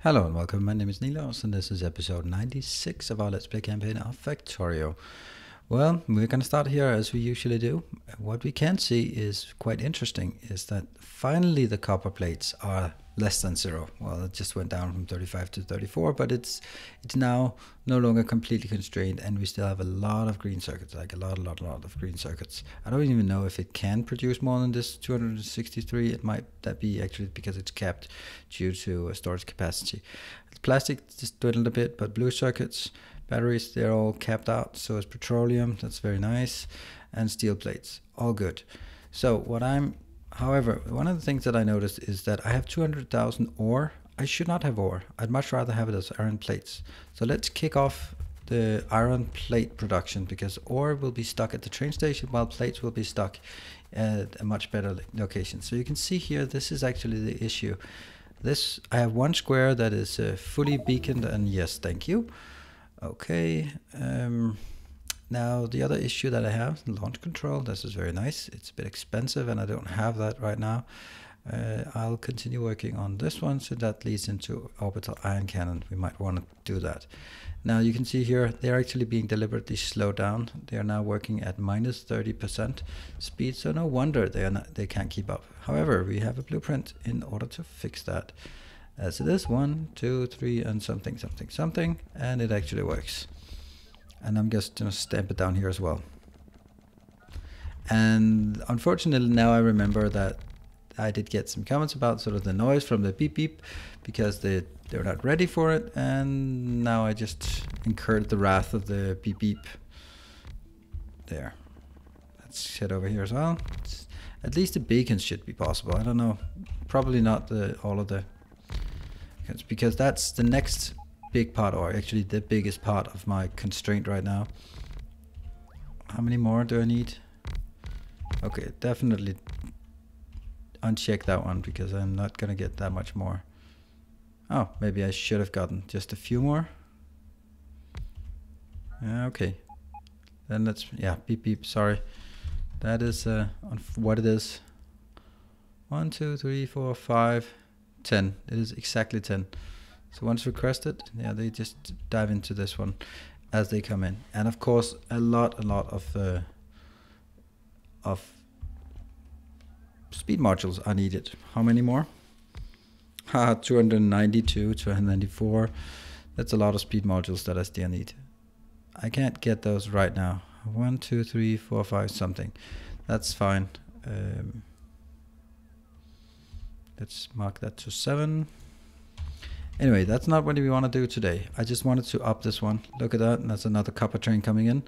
Hello and welcome, my name is Nilos and this is episode 96 of our Let's Play campaign of Factorio. Well, we're going to start here as we usually do. What we can see is quite interesting is that finally the copper plates are less than 0. Well, it just went down from 35 to 34, but it's now no longer completely constrained and we still have a lot of green circuits, like a lot of green circuits. I don't even know if it can produce more than this 263. It might that be actually because it's capped due to storage capacity. Plastic just dwindled a bit, but blue circuits, batteries, they're all capped out. So is petroleum, that's very nice, and steel plates, all good. So however, one of the things that I noticed is that I have 200,000 ore. I should not have ore. I'd much rather have it as iron plates. So let's kick off the iron plate production because ore will be stuck at the train station while plates will be stuck at a much better location. So you can see here, this is actually the issue. I have one square that is fully beaconed and yes, thank you. Okay. Now the other issue that I have, launch control, this is very nice. It's a bit expensive and I don't have that right now. I'll continue working on this one, so that leads into orbital ion cannon. We might want to do that. Now you can see here, they're actually being deliberately slowed down. They are now working at minus 30% speed, so no wonder they can't keep up. However, we have a blueprint in order to fix that. As it is 1, 2, 3 and something, and it actually works. And I'm just going to stamp it down here as well. And unfortunately now I remember that I did get some comments about sort of the noise from the beep beep because they're not ready for it, and now I just incurred the wrath of the beep beep. There. Let's head over here as well. At least the beacons should be possible. I don't know. Probably not all of the... because that's the next big part, or actually the biggest part of my constraint right now. How many more do I need? Okay, definitely uncheck that one because I'm not gonna get that much more. Oh, maybe I should have gotten just a few more. Okay, then let's, yeah, beep beep, sorry. That is what it is. 1, 2, 3, 4, 5, 10. It is exactly 10. So once requested, yeah, they just dive into this one as they come in. And of course, a lot of speed modules are needed. How many more? 292, 294. That's a lot of speed modules that I still need. I can't get those right now. 1, 2, 3, 4, 5, something. That's fine. Let's mark that to 7. Anyway, that's not what we want to do today. I just wanted to up this one. Look at that, and that's another copper train coming in.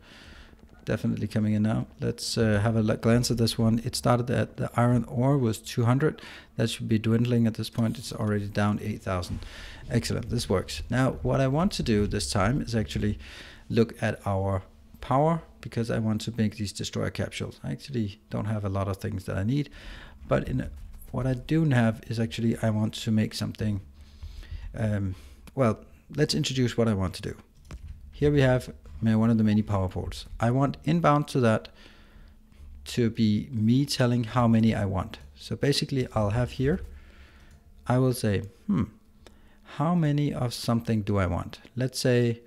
Definitely coming in now. Let's have a glance at this one. It started at the iron ore was 200. That should be dwindling at this point. It's already down 8,000. Excellent, this works. Now, what I want to do this time is actually look at our power, because I want to make these destroyer capsules. I actually don't have a lot of things that I need, but what I do have is actually I want to make something. Well, let's introduce what I want to do. Here we have one of the many power ports. I want inbound to that to be me telling how many I want. So basically I'll have here, I will say, how many of something do I want? Let's say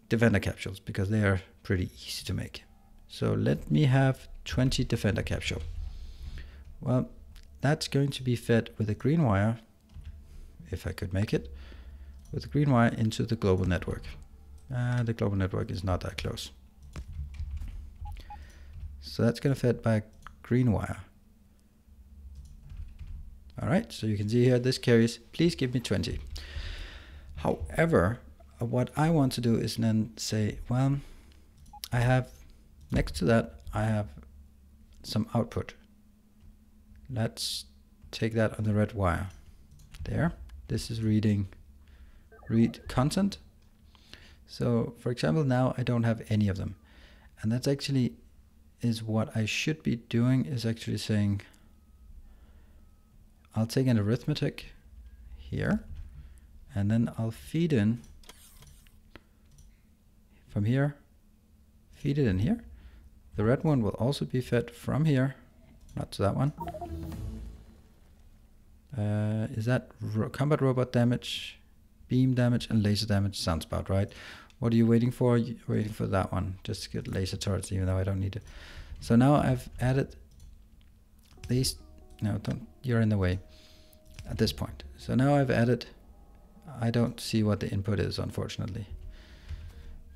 defender capsules, because they are pretty easy to make. So let me have 20 defender capsule. Well, that's going to be fed with a green wire, if I could make it, with a green wire into the global network. The global network is not that close. So that's going to fed by a green wire. Alright, so you can see here this carries, please give me 20. However, what I want to do is then say, well, I have, next to that, I have some output. Let's take that on the red wire. There, this is read content. So for example, now I don't have any of them. And that's actually is what I should be doing, is actually saying, I'll take an arithmetic here, and then I'll feed in from here, feed it in here. The red one will also be fed from here, not to that one. Is that combat robot damage? beam damage and laser damage. Sounds about right. What are you waiting for? You're waiting for that one, just to get laser turrets, even though I don't need it. So now I've added these. No, don't, you're in the way at this point. So now I've added, I don't see what the input is, unfortunately,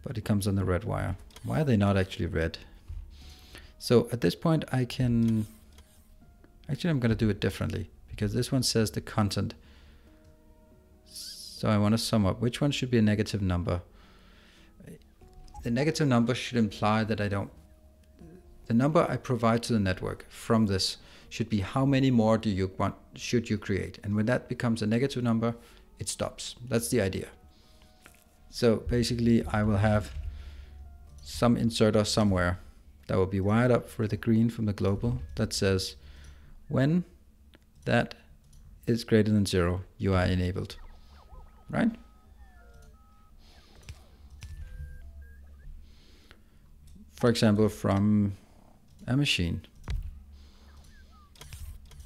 but it comes on the red wire. Why are they not actually red? So at this point I can, actually I'm going to do it differently, because this one says the content. So I want to sum up which one should be a negative number. The negative number should imply that the number I provide to the network from this should be how many more should you create. And when that becomes a negative number, it stops. That's the idea. So basically I will have some inserter somewhere that will be wired up for the green from the global that says when that is greater than 0, you are enabled, right? For example, from a machine.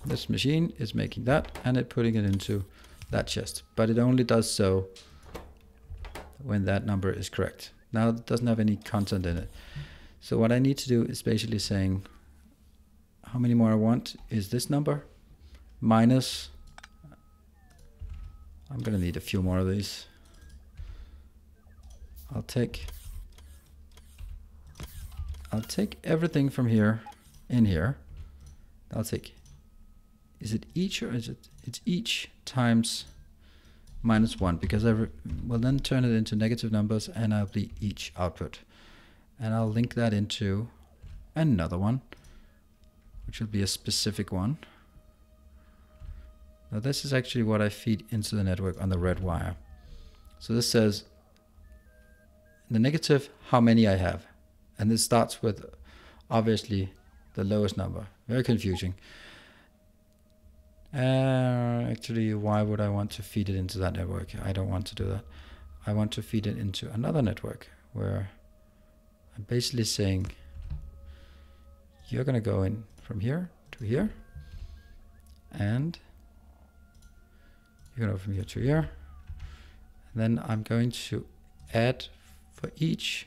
This machine is making that and it putting it into that chest, but it only does so when that number is correct. Now it doesn't have any content in it. So what I need to do is basically saying how many more I want is this number minus, I'm gonna need a few more of these. I'll take everything from here in here. I'll take, is it each or is it's each times -1, because I will then turn it into negative numbers and I'll be each output. And I'll link that into another one, which will be a specific one. Now this is actually what I feed into the network on the red wire. So this says the negative, how many I have. And this starts with obviously the lowest number. Very confusing. Actually, why would I want to feed it into that network? I don't want to do that. I want to feed it into another network where I'm basically saying you're going to go in from here to here, and you're going to go from here to here. And then I'm going to add for each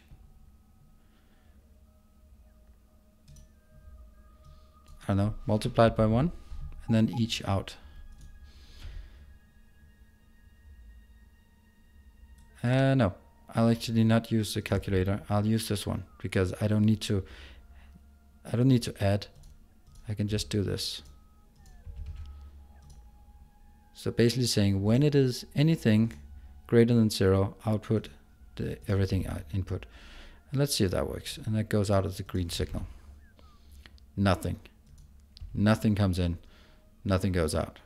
I don't know, multiplied by 1, and then each out. No, I'll actually not use the calculator. I'll use this one because I don't need to add. I can just do this. So basically saying when it is anything greater than 0, output the everything input. And let's see if that works. And that goes out as the green signal. Nothing. Nothing comes in, nothing goes out.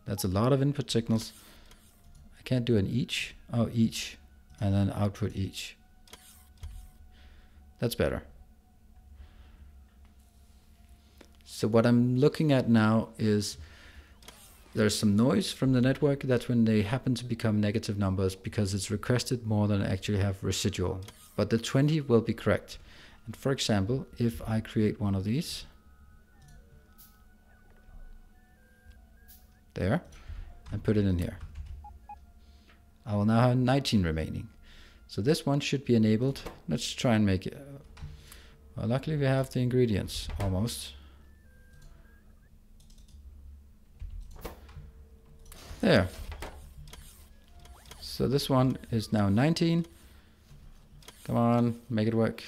That's a lot of input signals. I can't do an each. Oh, each, and then output each. That's better. So what I'm looking at now is there's some noise from the network. That's when they happen to become negative numbers because it's requested more than I actually have residual. But the 20 will be correct. And for example, if I create one of these, there, and put it in here, I will now have 19 remaining. So this one should be enabled. Let's try and make it. Well, luckily we have the ingredients almost. There. So this one is now 19. Come on, make it work.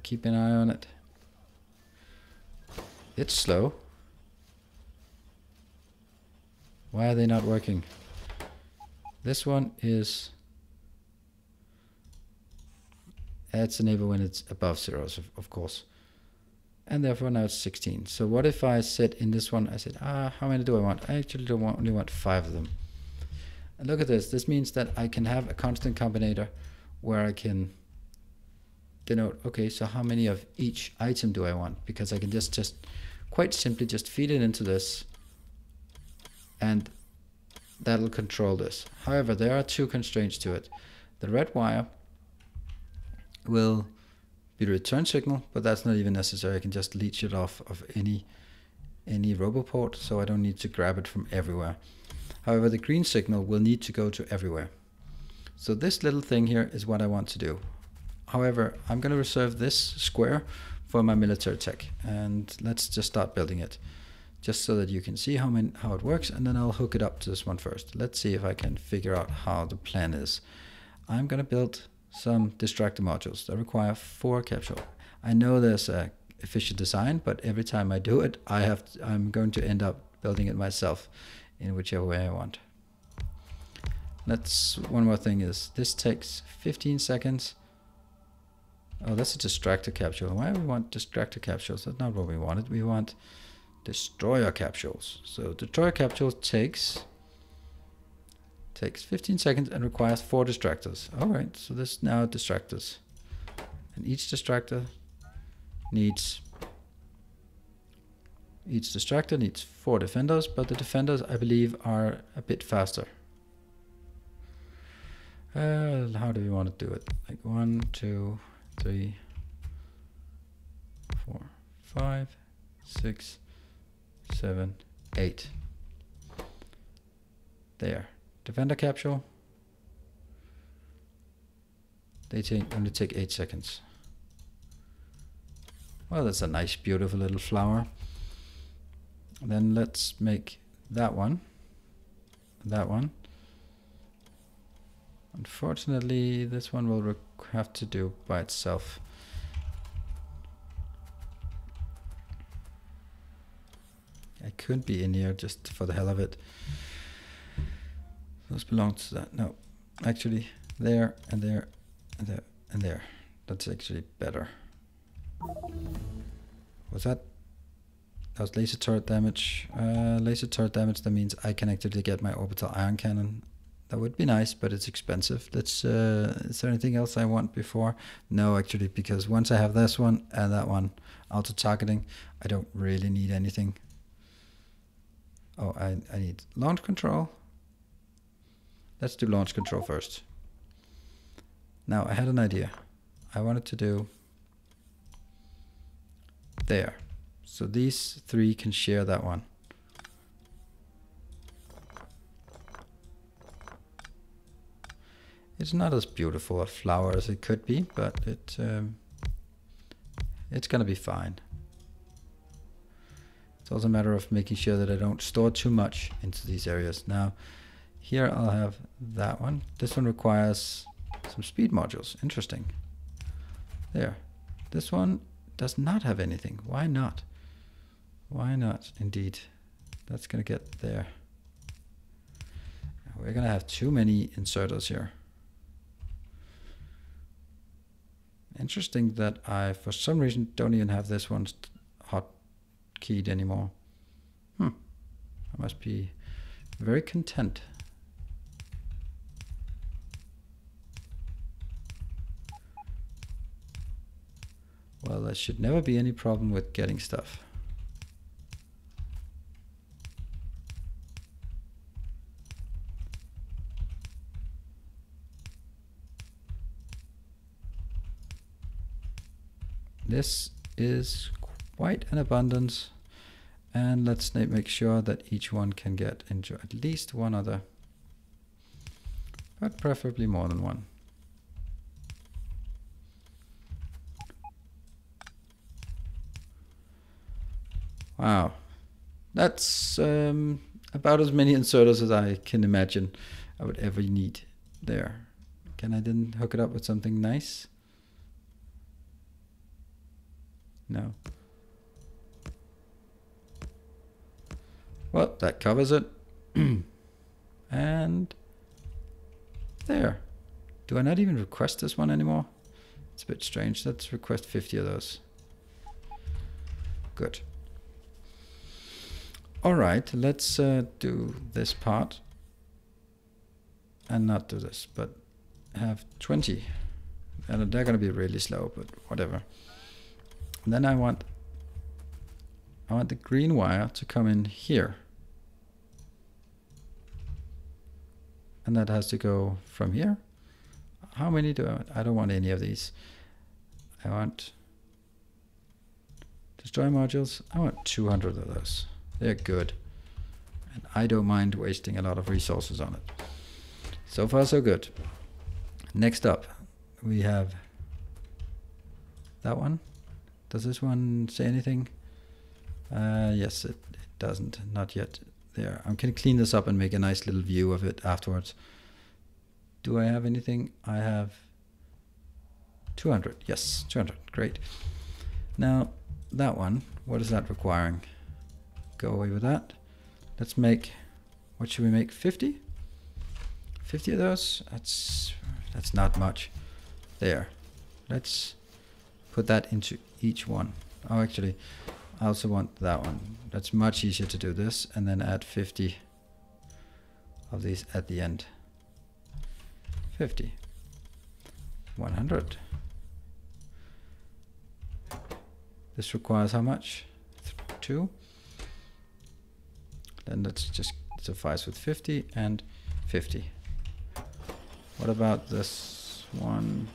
Keep an eye on it. It's slow. Why are they not working? This one is, it's enabled when it's above 0, of course. And therefore now it's 16. So what if I said in this one, I said, how many do I want? I actually only want 5 of them. And look at this. This means that I can have a constant combinator where I can denote, okay, so how many of each item do I want? Because I can just quite simply just feed it into this, and that'll control this. However, there are 2 constraints to it. The red wire will be the return signal, but that's not even necessary. I can just leech it off of any roboport, so I don't need to grab it from everywhere. However, the green signal will need to go to everywhere. So this little thing here is what I want to do. However, I'm going to reserve this square for my military tech, and let's just start building it, just so that you can see how it works, and then I'll hook it up to this one first. Let's see if I can figure out how the plan is. I'm going to build some distractor modules that require 4 capsule. I know there's a efficient design, but every time I do it, I'm going to end up building it myself in whichever way I want. One more thing is, this takes 15 seconds. Oh, that's a distractor capsule. Why do we want distractor capsules? That's not what we wanted. We want destroyer capsules. So destroyer capsules takes 15 seconds and requires 4 distractors. All right, so this now distractors. And each distractor needs 4 defenders, but the defenders, I believe, are a bit faster. How do we want to do it? Like 1, 2, 3, 4, 5, 6, 7, 8. There. Defender capsule. They only take 8 seconds. Well, that's a nice, beautiful little flower. Then let's make that one. That one. Unfortunately, this one will have to do by itself. I could be in here just for the hell of it. Those belong to that. No, actually, there and there and there and there. That's actually better. Was that? That was laser turret damage. Laser turret damage, that means I can actually get my orbital ion cannon. That would be nice, but it's expensive. Is there anything else I want before? No, actually, because once I have this one and that one auto-targeting, I don't really need anything. Oh, I need launch control. Let's do launch control first. Now, I had an idea. I wanted to do there. So these 3 can share that one. It's not as beautiful a flower as it could be, but it's gonna be fine. It's also a matter of making sure that I don't store too much into these areas. Now, here I'll have that one. This one requires some speed modules. Interesting. There. This one does not have anything. Why not? Why not? Indeed. That's gonna get there. We're gonna have too many inserters here. Interesting that I, for some reason, don't even have this one hotkeyed anymore. I must be very content. Well, there should never be any problem with getting stuff. This is quite an abundance, and let's make sure that each one can get into at least one other, but preferably more than one. Wow, that's about as many inserters as I can imagine I would ever need there. Can I then hook it up with something nice? No. Well, that covers it. And there. Do I not even request this one anymore? It's a bit strange. Let's request 50 of those. Good. All right, let's do this part. And not do this, but have 20. And they're going to be really slow, but whatever. And then I want the green wire to come in here. And that has to go from here. How many do I want? I don't want any of these. I want destroy modules. I want 200 of those. They're good. and I don't mind wasting a lot of resources on it. So far so good. Next up we have that one. Does this one say anything? Yes, it doesn't, not yet. There, I'm gonna clean this up and make a nice little view of it afterwards. Do I have anything? I have 200, yes, 200, great. Now that one, what is that requiring? Go away with that. Let's make, what should we make, 50? 50 of those? That's not much. There, let's put that into each one. Oh, actually, I also want that one. That's much easier to do this, and then add 50 of these at the end. 50, 100. This requires how much? 2. Then let's just suffice with 50 and 50. What about this one?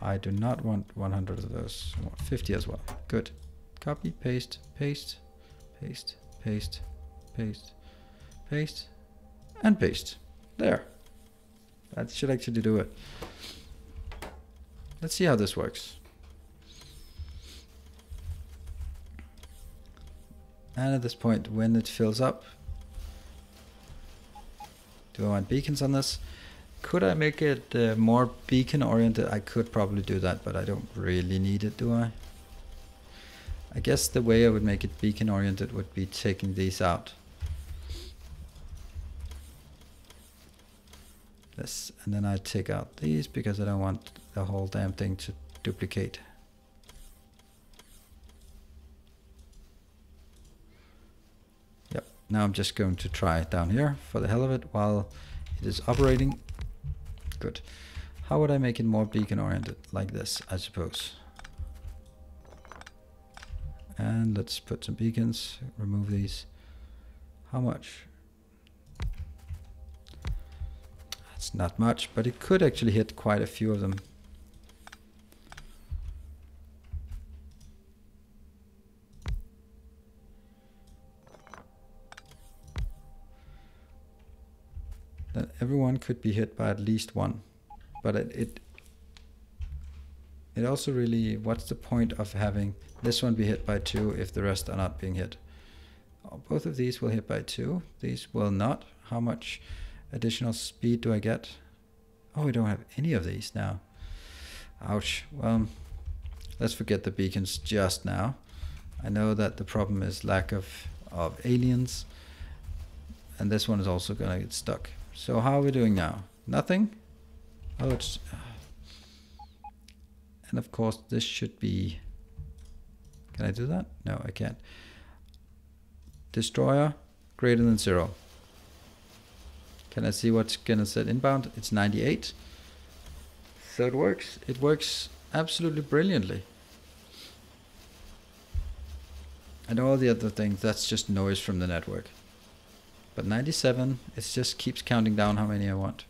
I do not want 100 of those. I want 50 as well. Good. Copy, paste, paste, paste, paste, paste, paste, and paste. There. That should actually do it. Let's see how this works. And at this point, when it fills up, do I want beacons on this? Could I make it more beacon oriented? I could probably do that, but I don't really need it, do I? I guess the way I would make it beacon oriented would be taking these out. This, and then I take out these because I don't want the whole damn thing to duplicate. Yep, now I'm just going to try it down here for the hell of it while it is operating. Good. How would I make it more beacon oriented? Like this, I suppose. And let's put some beacons, remove these. How much? That's not much, but it could actually hit quite a few of them. Then everyone could be hit by at least one. But it also really, what's the point of having this one be hit by 2 if the rest are not being hit? Oh, both of these will hit by 2. These will not. How much additional speed do I get? Oh, we don't have any of these now. Ouch. Well, let's forget the beacons just now. I know that the problem is lack of aliens. And this one is also going to get stuck. So how are we doing now? Nothing? Oh, it's... and of course this should be... Can I do that? No, I can't. Destroyer greater than 0. Can I see what's gonna set inbound? It's 98. So it works. It works absolutely brilliantly. And all the other things, that's just noise from the network. But 97, it just keeps counting down how many I want.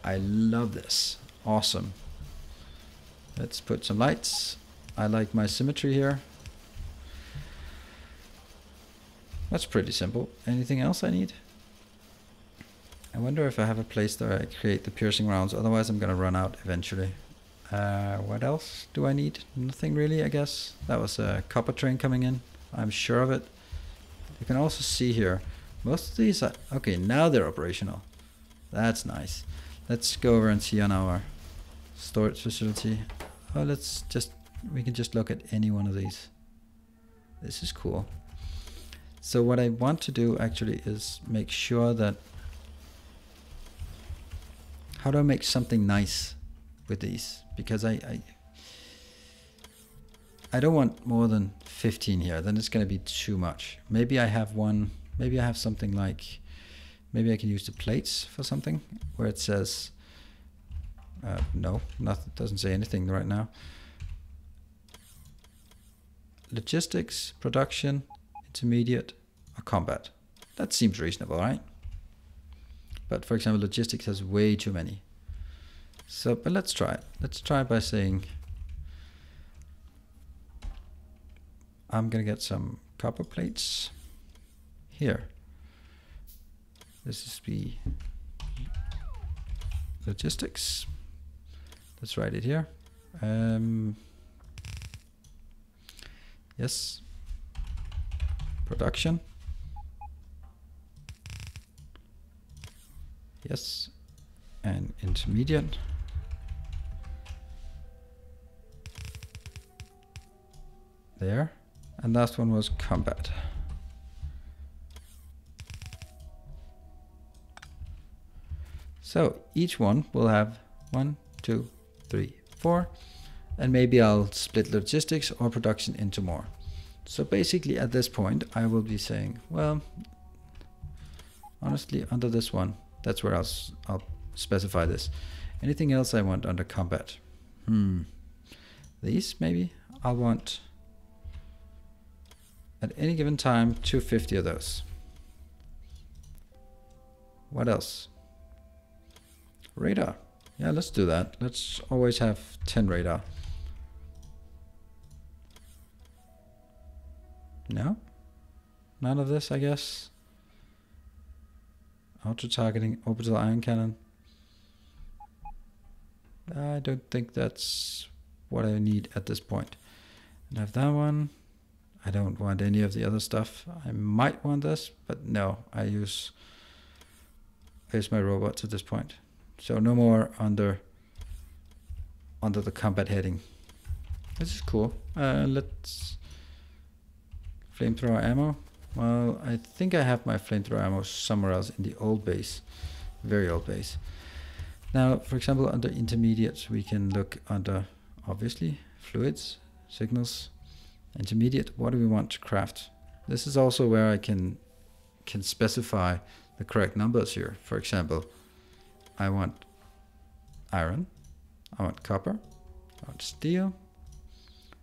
I love this. Awesome. Let's put some lights. I like my symmetry here. That's pretty simple. Anything else I need? I wonder if I have a place where I create the piercing rounds. Otherwise I'm gonna run out eventually. What else do I need? Nothing really, I guess. That was a copper train coming in. I'm sure of it. You can also see here, most of these are... Okay, now they're operational. That's nice. Let's go over and see on our storage facility. Oh, we can just look at any one of these. This is cool. So what I want to do actually is make sure that... How do I make something nice with these? Because I don't want more than 15 here, then it's going to be too much. Maybe I have one, maybe I have something like, maybe I can use the plates for something where it says, no, nothing, doesn't say anything right now. Logistics, production, intermediate, or combat. That seems reasonable, right? But for example, logistics has way too many. So, but let's try it. Let's try by saying, I'm gonna get some copper plates here. This is the logistics. Let's write it here. Yes. Production. Yes. And intermediate. There. And last one was combat. So each one will have 1, 2, 3, 4. And maybe I'll split logistics or production into more. So basically at this point I will be saying, well, honestly under this one, that's where I'll specify this. Anything else I want under combat? These maybe I'll want at any given time 250 of those. What else? Radar. Yeah, let's do that. Let's always have 10 radar. No? None of this, I guess. Auto-targeting, orbital ion cannon. I don't think that's what I need at this point. And I have that one. I don't want any of the other stuff. I might want this, but no, I use my robots at this point. So no more under the combat heading. This is cool. Let's flamethrower ammo. Well, I think I have my flamethrower ammo somewhere else in the old base, very old base. Now, for example, under intermediates, we can look under obviously fluids, signals. Intermediate, what do we want to craft? This is also where I can specify the correct numbers here. For example, I want iron, I want copper, I want steel,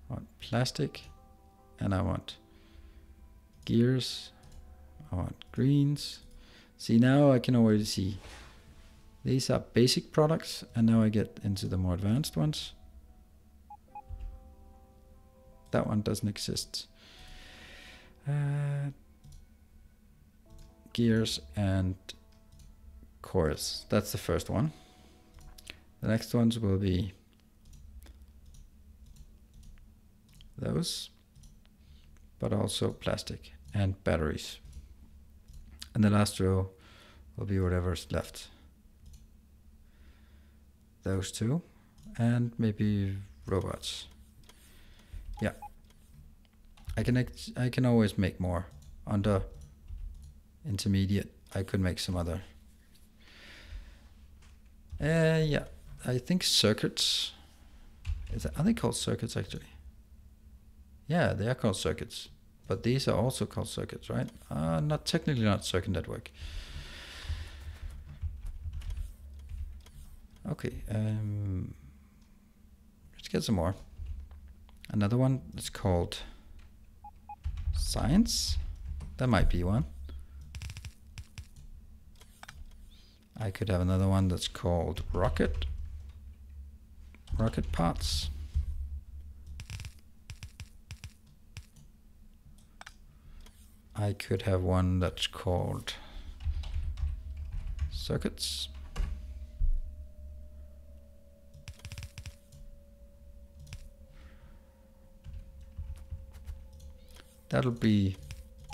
I want plastic, and I want gears, I want greens. See, now I can already see these are basic products, and now I get into the more advanced ones. That one doesn't exist. Gears and coils. That's the first one. The next ones will be those, but also plastic and batteries. And the last row will be whatever's left. Those two, and maybe robots. Yeah, I can always make more under intermediate. I could make some other. Yeah, I think circuits. Are they called circuits actually? Yeah, they are called circuits, but these are also called circuits, right? Not technically, not circuit network. Okay, let's get some more. Another one is called science. That might be one. I could have another one that's called rocket parts. I could have one that's called circuits. That'll be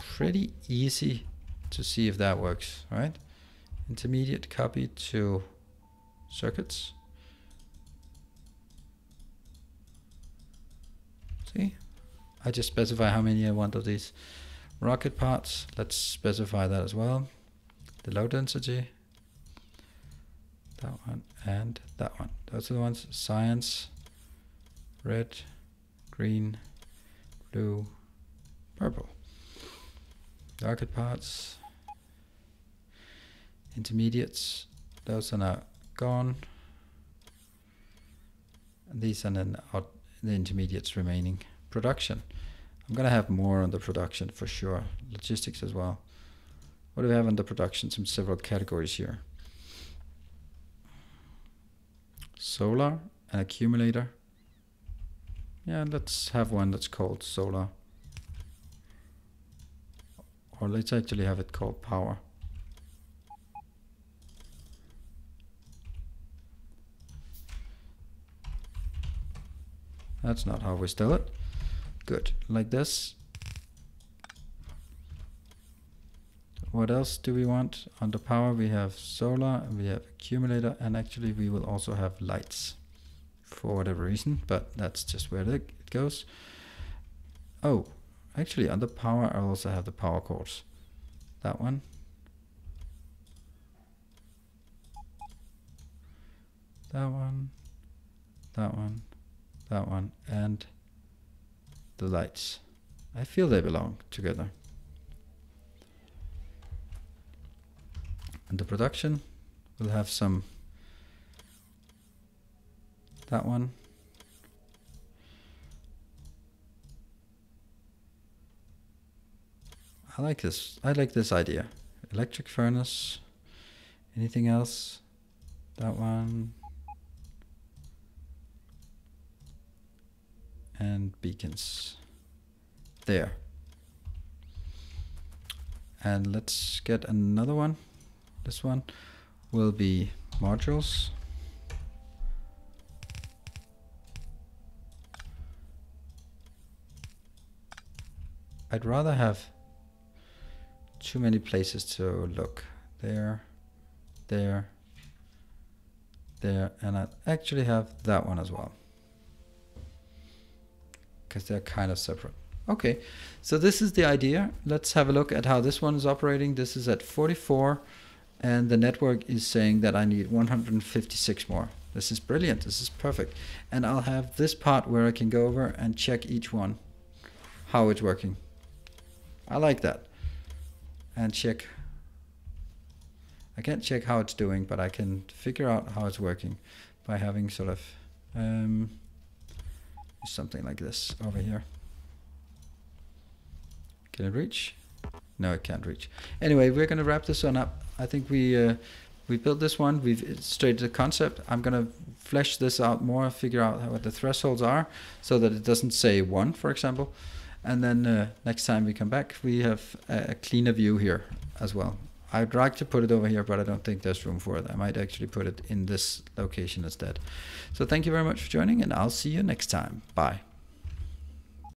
pretty easy to see if that works, right? Intermediate copy to circuits. See? I just specify how many I want of these rocket parts. Let's specify that as well. The low density. That one and that one. Those are the ones. Science. Red. Green. Blue. Purple. Rocket parts. Intermediates. Those are now gone. And these are then out the intermediates remaining. Production. I'm gonna have more on the production for sure. Logistics as well. What do we have under production? Some several categories here. Solar, an accumulator. Yeah, let's have one that's called solar. Or let's actually have it called power. That's not how we still it. Good, like this. What else do we want? Under power we have solar, we have accumulator, and actually we will also have lights for whatever reason, but that's just where it goes. Oh, actually under power I also have the power cords. That one. That one. That one. That one. And the lights. I feel they belong together. And the production will have some. That one. I like this. I like this idea. Electric furnace. Anything else? That one. And beacons. There. And let's get another one. This one will be modules. I'd rather have too many places to look. There, there, there, and I actually have that one as well, because they're kind of separate. Okay, so this is the idea. Let's have a look at how this one is operating. This is at 44, and the network is saying that I need 156 more. This is brilliant. This is perfect. And I'll have this part where I can go over and check each one, how it's working. I like that. And check. I can't check how it's doing, but I can figure out how it's working by having sort of something like this over here. Can it reach? No, it can't reach. Anyway, we're going to wrap this one up. I think we built this one. We've illustrated the concept. I'm going to flesh this out more, figure out what the thresholds are, so that it doesn't say 1, for example. And then next time we come back, we have a cleaner view here as well. I'd like to put it over here, but I don't think there's room for it. I might actually put it in this location instead. So thank you very much for joining, and I'll see you next time. Bye.